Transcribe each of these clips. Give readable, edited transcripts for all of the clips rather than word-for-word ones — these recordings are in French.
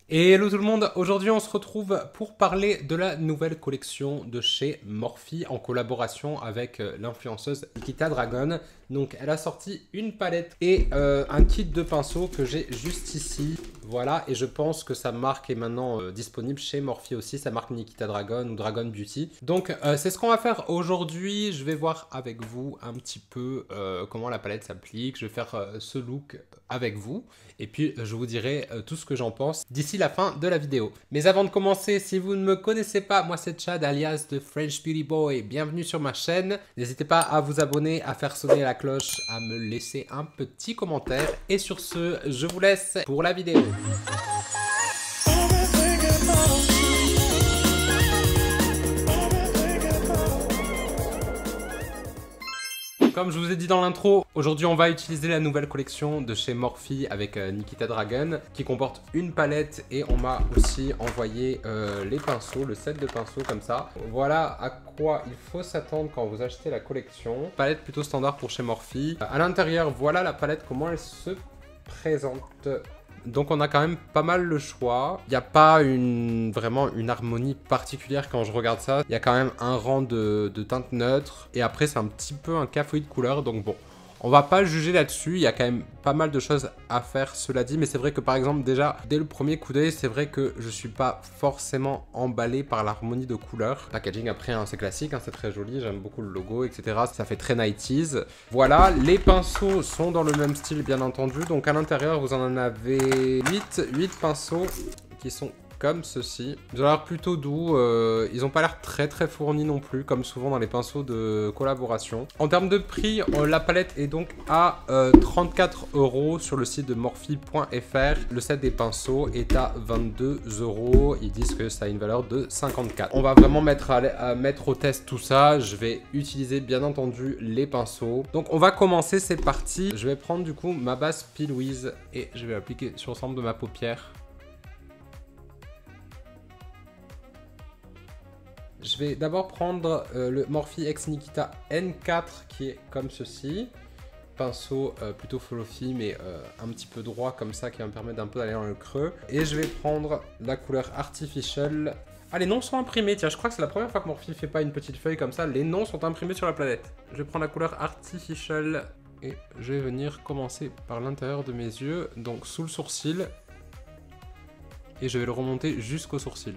Et hello tout le monde, aujourd'hui on se retrouve pour parler de la nouvelle collection de chez Morphe en collaboration avec l'influenceuse Nikita Dragon. Donc elle a sorti une palette et un kit de pinceaux que j'ai juste ici. Voilà, et je pense que sa marque est maintenant disponible chez Morphe aussi, sa marque Nikita Dragon ou Dragon Beauty. Donc c'est ce qu'on va faire aujourd'hui, je vais voir avec vous un petit peu comment la palette s'applique, je vais faire ce look avec vous. Et puis je vous dirai tout ce que j'en pense d'ici la fin de la vidéo. Mais avant de commencer, si vous ne me connaissez pas, moi c'est Chad alias The French Beauty Boy. Bienvenue sur ma chaîne. N'hésitez pas à vous abonner, à faire sonner la cloche, à me laisser un petit commentaire. Et sur ce, je vous laisse pour la vidéo. Comme je vous ai dit dans l'intro, aujourd'hui on va utiliser la nouvelle collection de chez Morphe avec Nikita Dragon qui comporte une palette et on m'a aussi envoyé les pinceaux, le set de pinceaux comme ça. Voilà à quoi il faut s'attendre quand vous achetez la collection. Palette plutôt standard pour chez Morphe. À l'intérieur, voilà la palette, comment elle se présente. Donc on a quand même pas mal le choix. Il n'y a pas vraiment une harmonie particulière quand je regarde ça. Il y a quand même un rang de teintes neutres. Et après c'est un petit peu un cafouillis de couleurs. Donc bon, on va pas juger là-dessus. Il y a quand même pas mal de choses à faire, cela dit. Mais c'est vrai que par exemple déjà, dès le premier coup d'œil, c'est vrai que je suis pas forcément emballé par l'harmonie de couleurs. Packaging après, hein, c'est classique, hein, c'est très joli. J'aime beaucoup le logo, etc. Ça fait très 90s. Voilà, les pinceaux sont dans le même style, bien entendu. Donc à l'intérieur, vous en avez 8 pinceaux qui sont comme ceci. Ils ont l'air plutôt doux, ils n'ont pas l'air très fournis non plus, comme souvent dans les pinceaux de collaboration. En termes de prix, la palette est donc à 34 € sur le site de morphe.fr. Le set des pinceaux est à 22 €. Ils disent que ça a une valeur de 54. On va vraiment mettre au test tout ça. Je vais utiliser bien entendu les pinceaux. Donc on va commencer, c'est parti. Je vais prendre du coup ma base P. Louise et je vais l'appliquer sur l'ensemble de ma paupière. Je vais d'abord prendre le Morphe X Nikita N4 qui est comme ceci. Pinceau plutôt fluffy mais un petit peu droit comme ça qui va me permettre d'un peu d'aller dans le creux. Et je vais prendre la couleur Artificial. Ah, les noms sont imprimés, tiens, je crois que c'est la première fois que Morphe fait pas une petite feuille comme ça. Les noms sont imprimés sur la planète. Je vais prendre la couleur Artificial et je vais venir commencer par l'intérieur de mes yeux, donc sous le sourcil. Et je vais le remonter jusqu'au sourcil.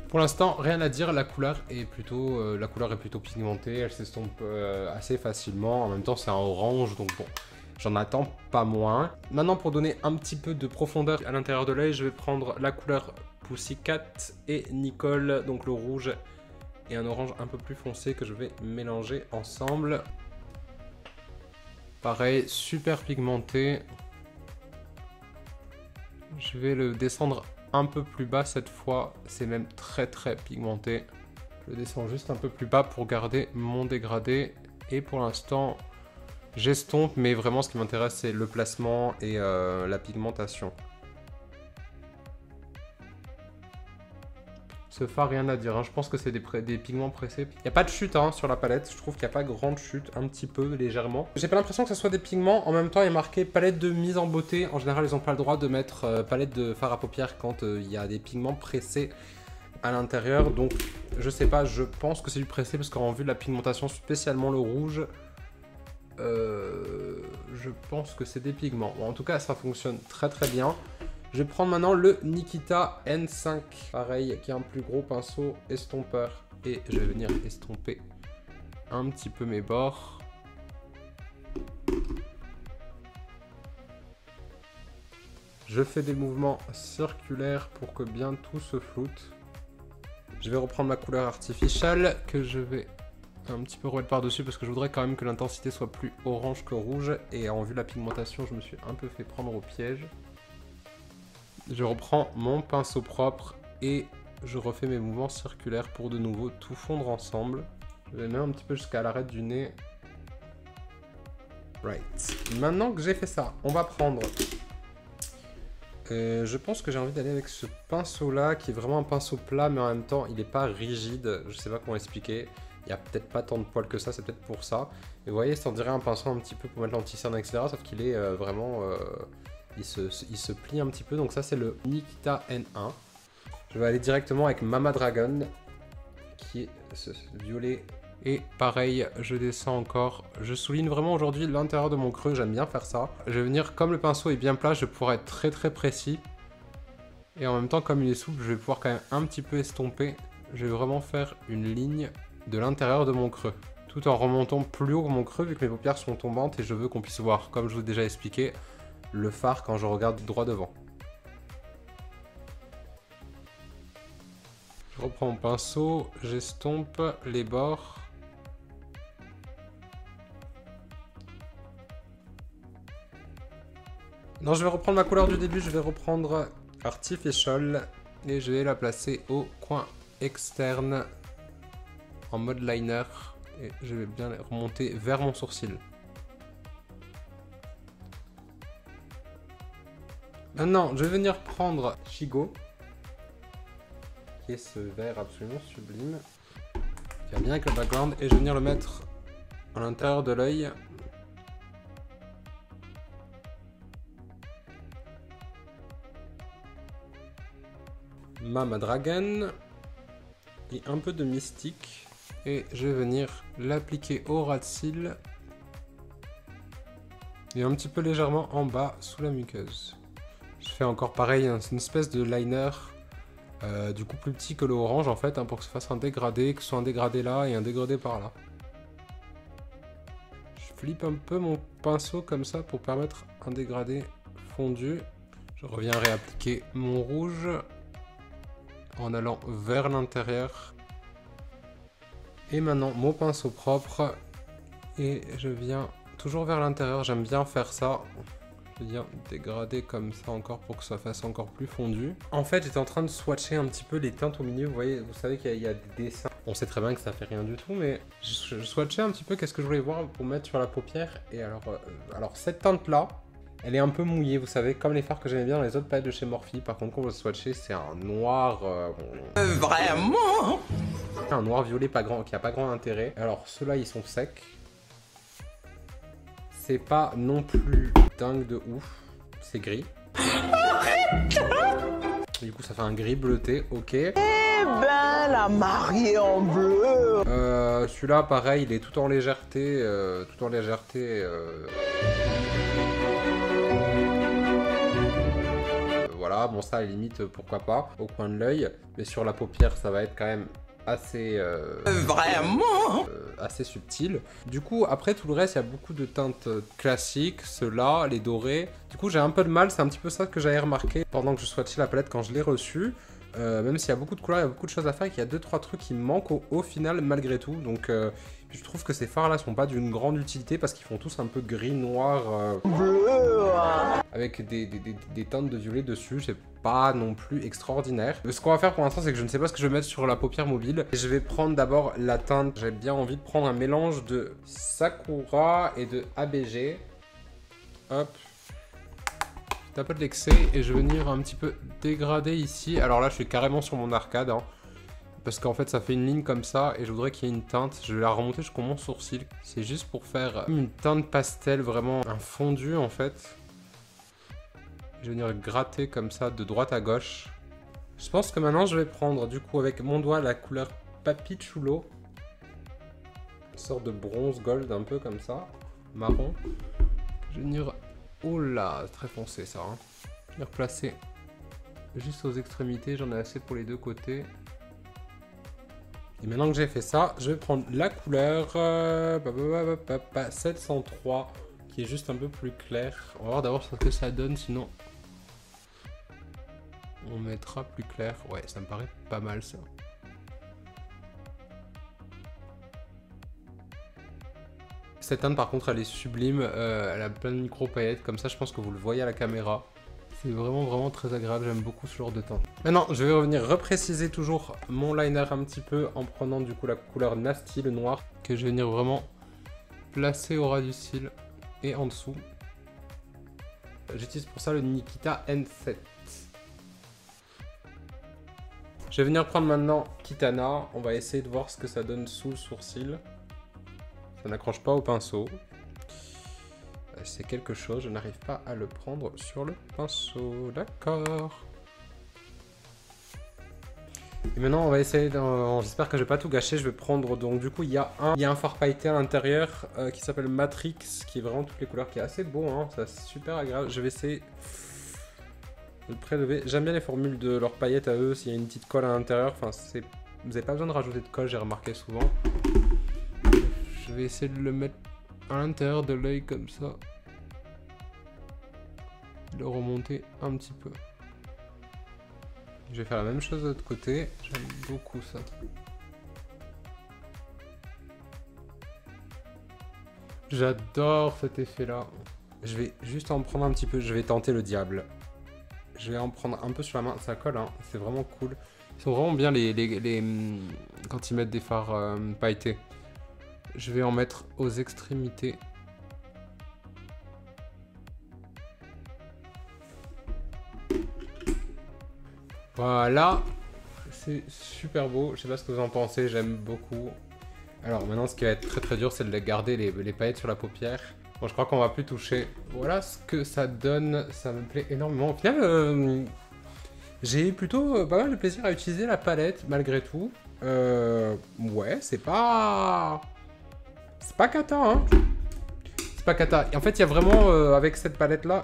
Pour l'instant, rien à dire, la couleur est plutôt pigmentée, elle s'estompe assez facilement. En même temps, c'est un orange, donc bon, j'en attends pas moins. Maintenant, pour donner un petit peu de profondeur à l'intérieur de l'œil, je vais prendre la couleur Pussycat et Nicole, donc le rouge et un orange un peu plus foncé que je vais mélanger ensemble. Pareil, super pigmenté. Je vais le descendre un peu plus bas cette fois, c'est même très pigmenté. Je le descends juste un peu plus bas pour garder mon dégradé. Et pour l'instant, j'estompe, mais vraiment ce qui m'intéresse c'est le placement et la pigmentation. Ce fard, rien à dire, hein. Je pense que c'est des pigments pressés. Il n'y a pas de chute hein, sur la palette, je trouve qu'il n'y a pas grande chute, un petit peu, légèrement. J'ai pas l'impression que ce soit des pigments, en même temps il y a marqué palette de mise en beauté. En général ils n'ont pas le droit de mettre palette de fard à paupières quand il y a des pigments pressés à l'intérieur. Donc je sais pas, je pense que c'est du pressé parce qu'en vue de la pigmentation, spécialement le rouge, je pense que c'est des pigments. Bon, en tout cas ça fonctionne très bien. Je vais prendre maintenant le Nikita N5, pareil, qui est un plus gros pinceau estompeur. Et je vais venir estomper un petit peu mes bords. Je fais des mouvements circulaires pour que bien tout se floute. Je vais reprendre ma couleur Artificial que je vais un petit peu remettre par-dessus parce que je voudrais quand même que l'intensité soit plus orange que rouge. Et en vue de la pigmentation, je me suis un peu fait prendre au piège. Je reprends mon pinceau propre et je refais mes mouvements circulaires pour de nouveau tout fondre ensemble. Je vais même un petit peu jusqu'à l'arête du nez. Right. Maintenant que j'ai fait ça, on va prendre... je pense que j'ai envie d'aller avec ce pinceau là qui est vraiment un pinceau plat mais en même temps il n'est pas rigide. Je sais pas comment expliquer. il n'y a peut-être pas tant de poils que ça, c'est peut-être pour ça. Et vous voyez, ça on dirait un pinceau un petit peu pour mettre l'anti-cerne, etc. Sauf qu'il est vraiment... il se plie un petit peu. Donc ça, c'est le Nikita N1. Je vais aller directement avec Mama Dragon, qui est ce violet. Et pareil, je descends encore. Je souligne vraiment aujourd'hui l'intérieur de mon creux, j'aime bien faire ça. Je vais venir, comme le pinceau est bien plat, je vais pouvoir être très très précis. Et en même temps, comme il est souple, je vais pouvoir quand même un petit peu estomper. Je vais vraiment faire une ligne de l'intérieur de mon creux, tout en remontant plus haut que mon creux, vu que mes paupières sont tombantes et je veux qu'on puisse voir, comme je vous ai déjà expliqué, le fard quand je regarde droit devant. Je reprends mon pinceau, j'estompe les bords. Non, je vais reprendre ma couleur du début, je vais reprendre Artificial et je vais la placer au coin externe en mode liner et je vais bien remonter vers mon sourcil. Maintenant, je vais venir prendre Shigo, qui est ce vert absolument sublime, qui va bien avec le background, et je vais venir le mettre à l'intérieur de l'œil. Mama Dragon et un peu de mystique, et je vais venir l'appliquer au ras de cils et un petit peu légèrement en bas sous la muqueuse. Je fais encore pareil, hein, c'est une espèce de liner du coup plus petit que le orange en fait, hein, pour que ça fasse un dégradé, que ce soit un dégradé là et un dégradé par là. Je flippe un peu mon pinceau comme ça pour permettre un dégradé fondu. Je reviens réappliquer mon rouge en allant vers l'intérieur. Et maintenant mon pinceau propre et je viens toujours vers l'intérieur, j'aime bien faire ça. Je viens dégrader comme ça encore pour que ça fasse encore plus fondu. En fait, j'étais en train de swatcher un petit peu les teintes au milieu. Vous voyez, vous savez qu'il y a des dessins. On sait très bien que ça fait rien du tout, mais je swatchais un petit peu qu'est-ce que je voulais voir pour mettre sur la paupière. Et alors cette teinte-là, elle est un peu mouillée, vous savez, comme les fards que j'aimais bien dans les autres palettes de chez Morphe. Par contre, quand on va swatcher, c'est un noir... Vraiment un noir violet pas grand, qui a pas grand intérêt. Alors, ceux-là, ils sont secs. C'est pas non plus dingue de ouf. C'est gris. Du coup, ça fait un gris bleuté, ok. Eh ben, la mariée en bleu. Celui-là, pareil, il est tout en légèreté. Voilà, bon ça à la limite pourquoi pas au coin de l'œil, mais sur la paupière ça va être quand même assez assez subtil. Du coup après tout le reste il y a beaucoup de teintes classiques, ceux-là, les dorés. Du coup j'ai un peu de mal, c'est un petit peu ça que j'avais remarqué pendant que je swatchais la palette quand je l'ai reçue. Même s'il y a beaucoup de couleurs, il y a beaucoup de choses à faire et qu'il y a 2-3 trucs qui me manquent au final malgré tout. Donc je trouve que ces fards là sont pas d'une grande utilité parce qu'ils font tous un peu gris, noir, avec des teintes de violet dessus. C'est pas non plus extraordinaire. Ce qu'on va faire pour l'instant c'est que je ne sais pas ce que je vais mettre sur la paupière mobile. Et je vais prendre d'abord la teinte. J'ai bien envie de prendre un mélange de Sakura et de ABG. Hop. Un peu de l'excès et je vais venir un petit peu dégrader ici. Alors là je suis carrément sur mon arcade hein, parce qu'en fait ça fait une ligne comme ça et je voudrais qu'il y ait une teinte. Je vais la remonter jusqu'au mon sourcil. C'est juste pour faire une teinte pastel, vraiment un fondu en fait. Je vais venir gratter comme ça de droite à gauche. Je pense que maintenant je vais prendre du coup avec mon doigt la couleur Papichulo, une sorte de bronze gold un peu comme ça, marron. Je vais venir... Oh là, très foncé ça. Hein. Je vais replacer juste aux extrémités, j'en ai assez pour les deux côtés. Et maintenant que j'ai fait ça, je vais prendre la couleur 703, qui est juste un peu plus clair. On va voir d'abord ce que ça donne, sinon on mettra plus clair. Ouais, ça me paraît pas mal ça. Cette teinte par contre elle est sublime, elle a plein de micro paillettes, comme ça je pense que vous le voyez à la caméra. C'est vraiment très agréable, j'aime beaucoup ce genre de teinte. Maintenant je vais revenir repréciser toujours mon liner un petit peu en prenant du coup la couleur Nasty, le noir, que je vais venir vraiment placer au ras du cil et en dessous. J'utilise pour ça le Nikita N7. Je vais venir prendre maintenant Kitana. On va essayer de voir ce que ça donne sous le sourcil. Ça n'accroche pas au pinceau. C'est quelque chose, je n'arrive pas à le prendre sur le pinceau. D'accord. Et maintenant, on va essayer, j'espère que je vais pas tout gâcher, je vais prendre, donc du coup, il y a un fard pailleté à l'intérieur qui s'appelle Matrix, qui est vraiment toutes les couleurs, qui est assez beau, hein, c'est super agréable. Je vais essayer de le prélever. J'aime bien les formules de leurs paillettes à eux, s'il y a une petite colle à l'intérieur, enfin, vous n'avez pas besoin de rajouter de colle, j'ai remarqué souvent. Je vais essayer de le mettre à l'intérieur de l'œil comme ça. Le remonter un petit peu. Je vais faire la même chose de l'autre côté. J'aime beaucoup ça. J'adore cet effet-là. Je vais juste en prendre un petit peu. Je vais tenter le diable. Je vais en prendre un peu sur la main. Ça colle, hein. C'est vraiment cool. Ils sont vraiment bien quand ils mettent des fards pailletés. Je vais en mettre aux extrémités. Voilà, c'est super beau, je sais pas ce que vous en pensez, j'aime beaucoup. Alors maintenant ce qui va être très dur c'est de garder les paillettes sur la paupière. Bon je crois qu'on va plus toucher. Voilà ce que ça donne, ça me plaît énormément. Au final j'ai eu plutôt pas mal de plaisir à utiliser la palette malgré tout. Ouais c'est pas cata hein. C'est pas cata. Et en fait il y a vraiment avec cette palette là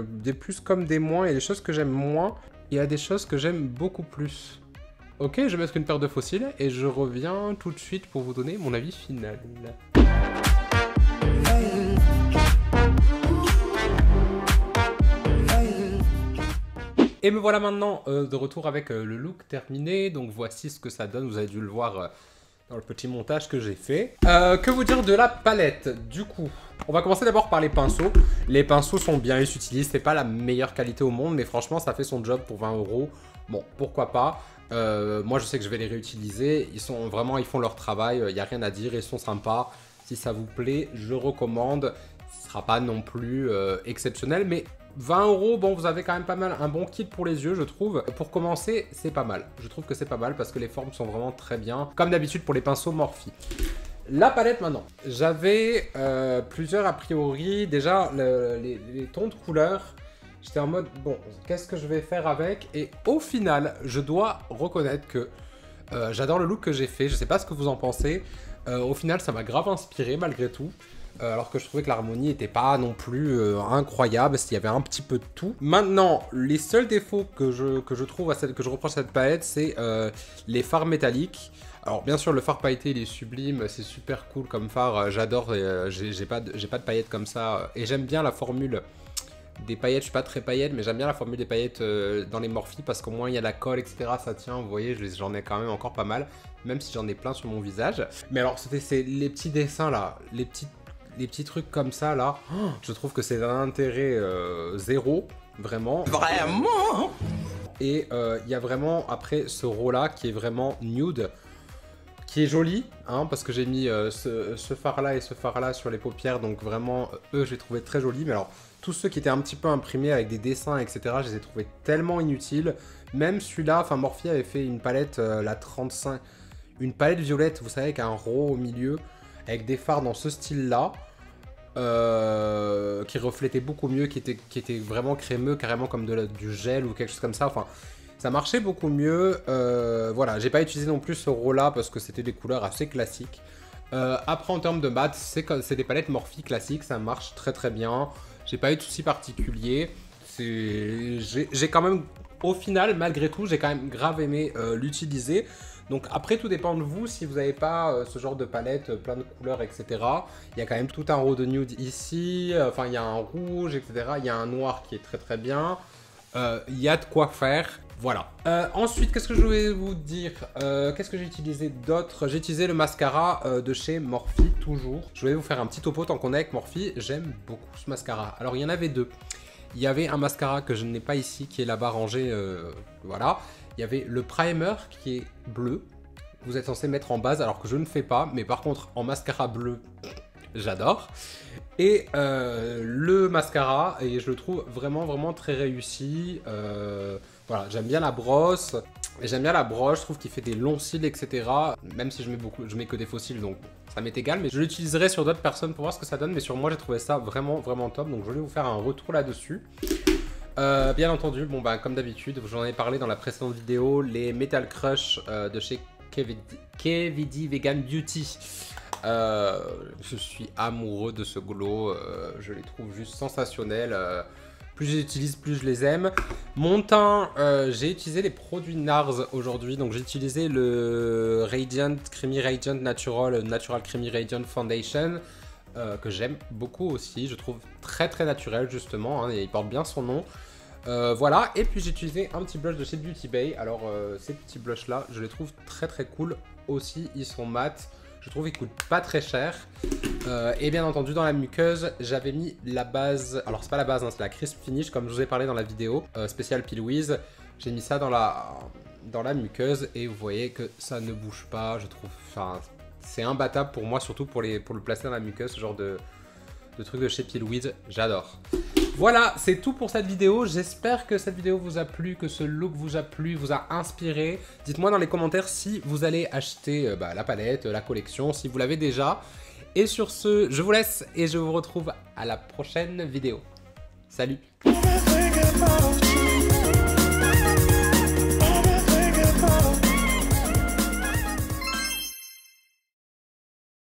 des plus comme des moins, il y a des choses que j'aime moins. Il y a des choses que j'aime beaucoup plus. Ok, je vais mettre une paire de fossiles et je reviens tout de suite pour vous donner mon avis final. Et me voilà maintenant de retour avec le look terminé. Donc voici ce que ça donne, vous avez dû le voir dans le petit montage que j'ai fait. Que vous dire de la palette? Du coup, on va commencer d'abord par les pinceaux. Les pinceaux sont bien, ils s'utilisent. C'est pas la meilleure qualité au monde, mais franchement, ça fait son job pour 20 €. Bon, pourquoi pas. Moi, je sais que je vais les réutiliser. Ils font leur travail. Il n'y a rien à dire. Ils sont sympas. Si ça vous plaît, je recommande. Ce sera pas non plus exceptionnel, mais 20 €, bon, vous avez quand même pas mal, un bon kit pour les yeux, je trouve. Pour commencer, c'est pas mal. Je trouve que c'est pas mal parce que les formes sont vraiment très bien. Comme d'habitude pour les pinceaux Morphe. La palette maintenant. J'avais plusieurs a priori. Déjà, les tons de couleurs, j'étais en mode, bon, qu'est-ce que je vais faire avec? Et au final, je dois reconnaître que j'adore le look que j'ai fait. Je sais pas ce que vous en pensez. Au final, ça m'a grave inspiré malgré tout. Alors que je trouvais que l'harmonie n'était pas non plus incroyable, il y avait un petit peu de tout. Maintenant, les seuls défauts que je trouve que je reproche à cette palette, c'est les fards métalliques. Alors bien sûr, le fard pailleté, il est sublime, c'est super cool comme fard, j'adore, j'ai pas de paillettes comme ça. Et j'aime bien la formule des paillettes, je suis pas très paillette, mais j'aime bien la formule des paillettes dans les Morphe parce qu'au moins il y a la colle, etc. Ça tient, vous voyez, j'en ai quand même encore pas mal, même si j'en ai plein sur mon visage. Mais alors, c'est les petits dessins là, les petits trucs comme ça là, je trouve que c'est d'un intérêt zéro, vraiment. Vraiment. Et il y a vraiment après ce row là qui est vraiment nude, qui est joli, hein, parce que j'ai mis ce fard là et ce fard là sur les paupières, donc vraiment eux je les trouvais très jolis. Mais alors tous ceux qui étaient un petit peu imprimés avec des dessins etc, je les ai trouvés tellement inutiles. Même celui-là, enfin Morphe avait fait une palette, la 35, une palette violette, vous savez, avec un row au milieu, avec des fards dans ce style là. Qui reflétait beaucoup mieux, qui était vraiment crémeux, carrément comme du gel ou quelque chose comme ça. Enfin, ça marchait beaucoup mieux. Voilà, j'ai pas utilisé non plus ce row là parce que c'était des couleurs assez classiques. Après, en termes de mat, c'est des palettes Morphe classiques, ça marche très très bien. J'ai pas eu de soucis particuliers. J'ai quand même, au final, malgré tout, j'ai quand même grave aimé l'utiliser. Donc après, tout dépend de vous, si vous n'avez pas ce genre de palette, plein de couleurs, etc. Il y a quand même tout un row de nude ici, enfin il y a un rouge, etc. Il y a un noir qui est très très bien. Il y a de quoi faire, voilà. Ensuite, qu'est-ce que je voulais vous dire? Qu'est-ce que j'ai utilisé d'autre? J'ai utilisé le mascara de chez Morphe, toujours. Je voulais vous faire un petit topo tant qu'on est avec Morphe. J'aime beaucoup ce mascara. Alors il y en avait deux. Il y avait un mascara que je n'ai pas ici, qui est là-bas rangé, voilà. Il y avait le primer qui est bleu. Vous êtes censé mettre en base alors que je ne fais pas. Mais par contre, en mascara bleu, j'adore. Et le mascara, et je le trouve vraiment, vraiment très réussi. Voilà, j'aime bien la brosse. Et j'aime bien la broche, je trouve qu'il fait des longs cils, etc. Même si je mets que des faux cils, donc ça m'est égal. Mais je l'utiliserai sur d'autres personnes pour voir ce que ça donne. Mais sur moi, j'ai trouvé ça vraiment, vraiment top. Donc je voulais vous faire un retour là-dessus. Bien entendu, bon bah comme d'habitude, j'en ai parlé dans la précédente vidéo, les Metal Crush de chez KVD Vegan Beauty. Je suis amoureux de ce glow, je les trouve juste sensationnels. Plus je les utilise, plus je les aime. Mon teint, j'ai utilisé les produits NARS aujourd'hui. Donc j'ai utilisé le Radiant Creamy Radiant Natural Creamy Radiant Foundation. Que j'aime beaucoup aussi. Je trouve très très naturel justement. Hein, et il porte bien son nom. Voilà. Et puis j'ai utilisé un petit blush de chez Beauty Bay. Alors ces petits blushs là, je les trouve très très cool aussi. Ils sont mat. Je trouve qu'ils coûtent pas très cher. Et bien entendu, dans la muqueuse, j'avais mis la base. Alors, c'est pas la base, hein, c'est la Crisp Finish, comme je vous ai parlé dans la vidéo spéciale P. Louise. J'ai mis ça dans la muqueuse et vous voyez que ça ne bouge pas. Je trouve. Enfin, c'est imbattable pour moi, surtout pour le placer dans la muqueuse, ce genre de truc de chez P. Louise. J'adore. Voilà, c'est tout pour cette vidéo. J'espère que cette vidéo vous a plu, que ce look vous a plu, vous a inspiré. Dites-moi dans les commentaires si vous allez acheter la palette, la collection, si vous l'avez déjà. Et sur ce, je vous laisse et je vous retrouve à la prochaine vidéo. Salut!